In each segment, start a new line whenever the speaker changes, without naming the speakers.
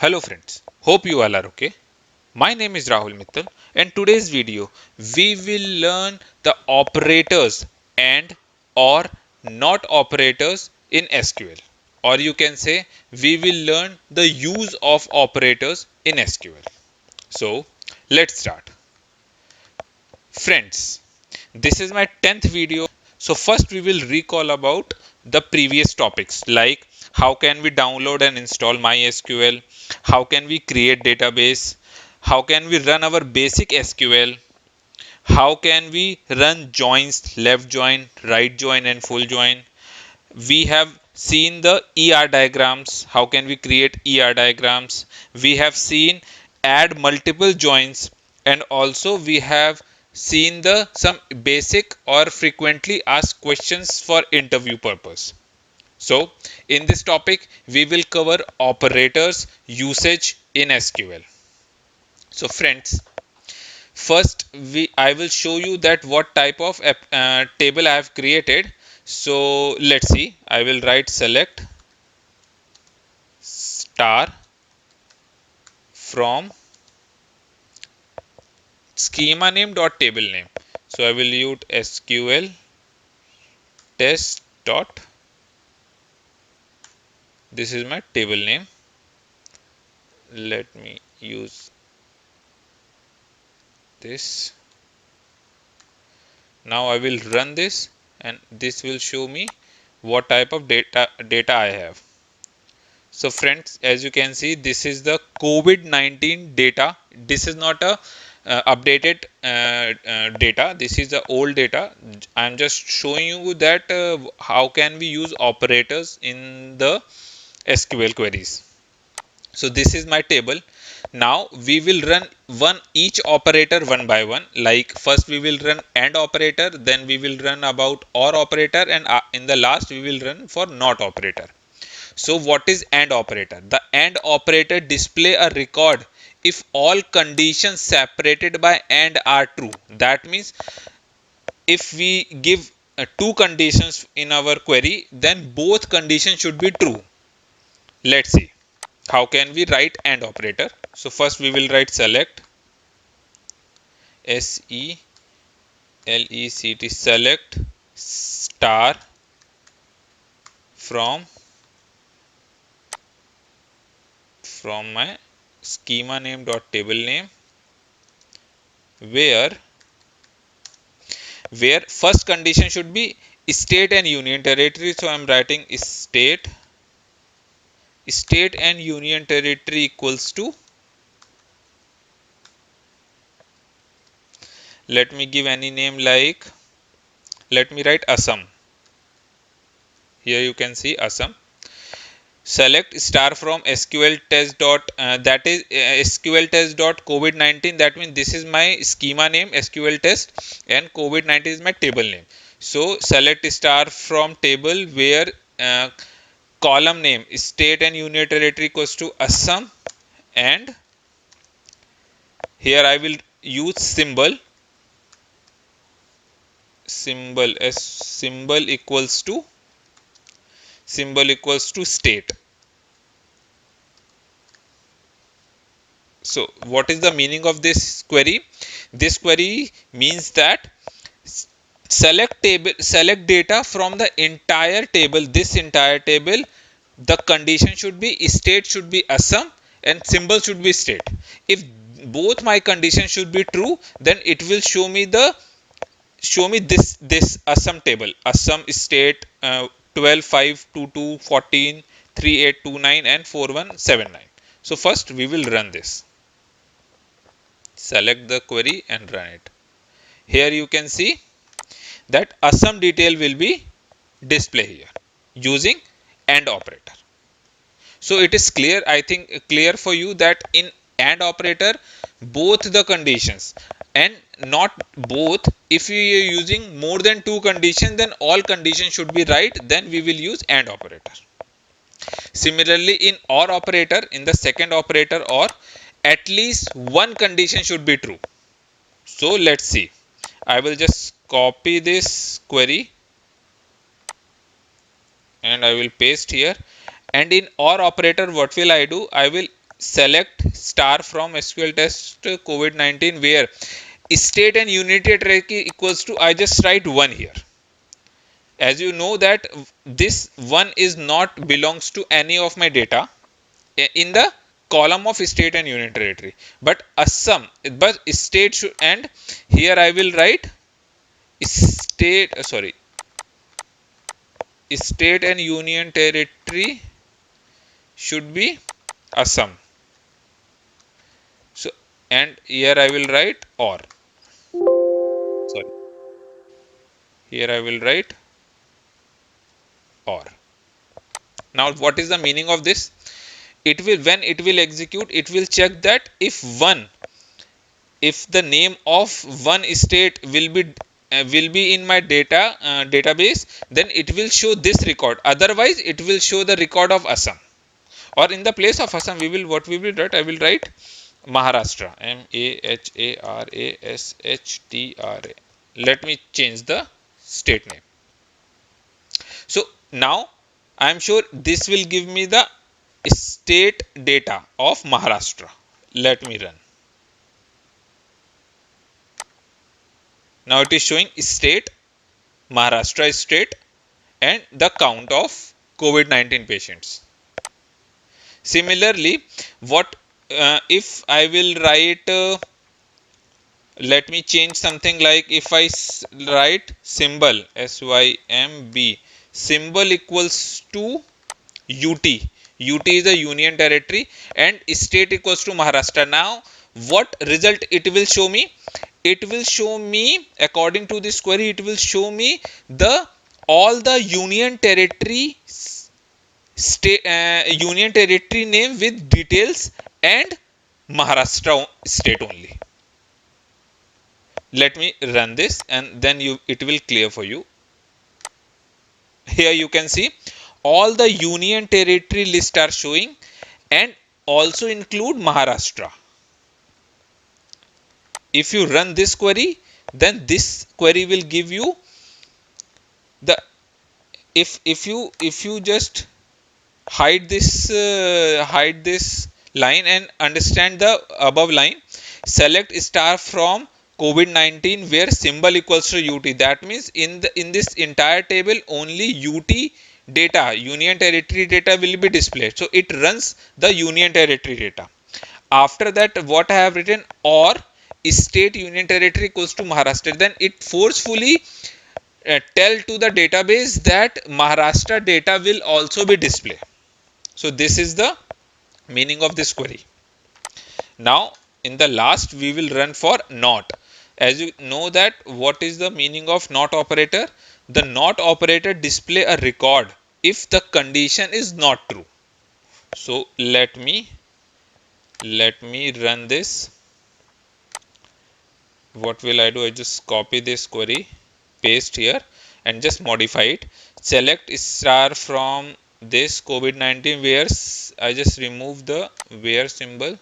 Hello friends, hope you all are okay. My name is Rahul Mittal and today's video we will learn the operators and or not operators in SQL, or you can say we will learn the use of operators in SQL. So let's start. Friends, this is my 10th video. So first we will recall about the previous topics like how can we download and install MySQL, how can we create database, how can we run our basic SQL, how can we run joins, left join, right join and full join. We have seen the ER diagrams, how can we create ER diagrams. We have seen add multiple joins, and also we have seen the some basic or frequently asked questions for interview purpose. So in this topic we will cover operators usage in SQL. So friends, first I will show you that what type of table I have created. So let's see. I will write select star from schema name dot table name. So I will use SQL test dot. This is my table name. Let me use this. Now I will run this and this will show me what type of data I have. So friends, as you can see, this is the COVID-19 data. This is not a updated data. This is the old data. I'm just showing you that how can we use operators in the SQL queries. So this is my table. Now we will run each operator one by one. Like first we will run AND operator, then we will run about OR operator, and in the last we will run for NOT operator. So what is AND operator? The AND operator display a record if all conditions separated by AND are true. That means if we give two conditions in our query, then both conditions should be true. Let's see. How can we write AND operator? So first we will write select select star from my schema name dot table name, where first condition should be state and union territory. So I'm writing state and union territory equals to, let me give any name, like let me write Assam. Here you can see Assam. Select star from SQL test dot that is SQL test dot COVID-19. That means this is my schema name SQL test, and COVID-19 is my table name. So select star from table where column name is state and union territory equals to Assam, and here I will use symbol equals to state. So what is the meaning of this query? This query means that select data from the entire table, this entire table. The condition should be state should be Assam and symbol should be state. If both my conditions should be true, then it will show me this Assam table, Assam state 12 5 22 14 3829 and 4179. So first we will run this. Select the query and run it. Here you can see that Assam detail will be display here using AND operator. So it is clear, I think clear for you that in AND operator both the conditions, and not both, if we are using more than two conditions then all conditions should be right, then we will use AND operator. Similarly in OR operator, in the second operator OR, at least one condition should be true. So let's see. I will just copy this query and I will paste here. And in OR operator, what will I do? I will select star from SQL test COVID-19 where state and unity territory equals to, I just write 1 here. As you know that this 1 is not belongs to any of my data in the column of state and union territory, but Assam, but state should, and here I will write state, state and union territory should be Assam. So, and here I will write or, sorry, here I will write or. Now, what is the meaning of this? It will, when it will execute, it will check that if the name of one state will be in my database, then it will show this record. Otherwise, it will show the record of Assam. Or in the place of Assam, we will, what we will write, I will write Maharashtra, Maharashtra. Let me change the state name. So now I am sure this will give me the state data of Maharashtra. Let me run. Now it is showing state, Maharashtra state, and the count of COVID-19 patients. Similarly, what if I will write, let me change something like if I write symbol, SYMB, symbol equals to UT. UT is a union territory and state equals to Maharashtra. Now, what result it will show me? It will show me, according to this query, it will show me the all the union territory state, union territory name with details and Maharashtra state only. Let me run this and then it will clear for you. Here you can see all the union territory list are showing and also include Maharashtra. If you run this query, then this query will give you the, if you just hide this line and understand the above line, select star from COVID-19 where symbol equals to UT. That means in this entire table only UT data, union territory data will be displayed. So it runs the union territory data. After that, what I have written, or state union territory equals to Maharashtra, then it forcefully tell to the database that Maharashtra data will also be displayed. So this is the meaning of this query. Now in the last we will run for not. As you know that what is the meaning of not operator? The not operator display a record if the condition is not true. So let me run this. What will I do? I just copy this query, paste here and just modify it. Select star from this COVID-19 where I just remove the where symbol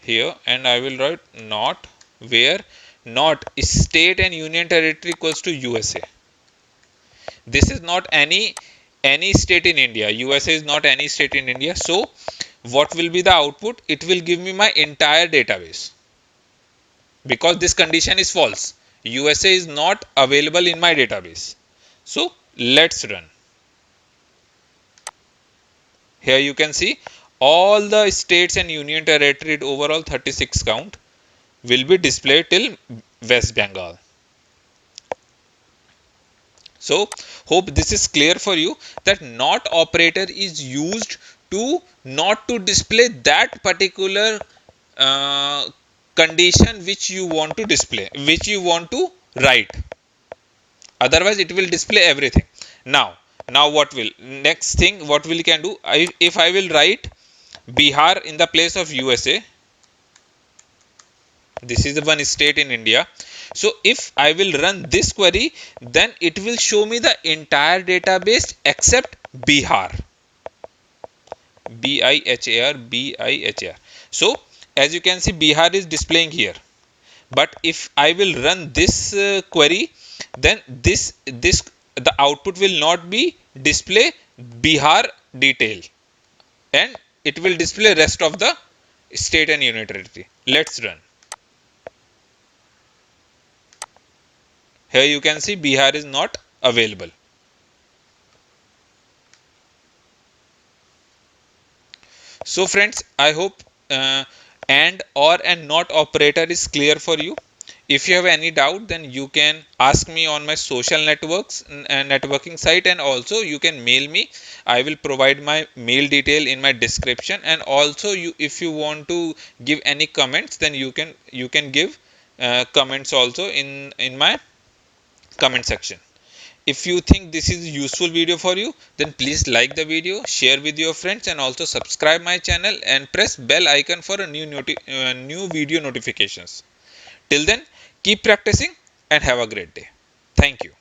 here and I will write not where not state and union territory equals to USA. This is not any state in India. USA is not any state in India. So what will be the output? It will give me my entire database. Because this condition is false. USA is not available in my database. So let's run. Here you can see all the states and union territory overall 36 count will be displayed till West Bengal. So hope this is clear for you that not operator is used to not to display that particular condition which you want to display, which you want to write. Otherwise it will display everything. Now what will next thing what we can do, if I will write Bihar in the place of USA, this is the one state in India. So if I will run this query, then it will show me the entire database except Bihar. Bihar. So as you can see, Bihar is displaying here. But if I will run this query, then this the output will not be display Bihar detail and it will display rest of the state and unit territory. Let's run. Here you can see Bihar is not available. So friends, I hope and or and not operator is clear for you. If you have any doubt, then you can ask me on my social networks and networking site, and also you can mail me. I will provide my mail detail in my description, and also you, if you want to give any comments, then you can give comments also in my comment section. If you think this is a useful video for you, then please like the video, share with your friends, and also subscribe my channel and press bell icon for a new video notifications. Till then, keep practicing and have a great day. Thank you.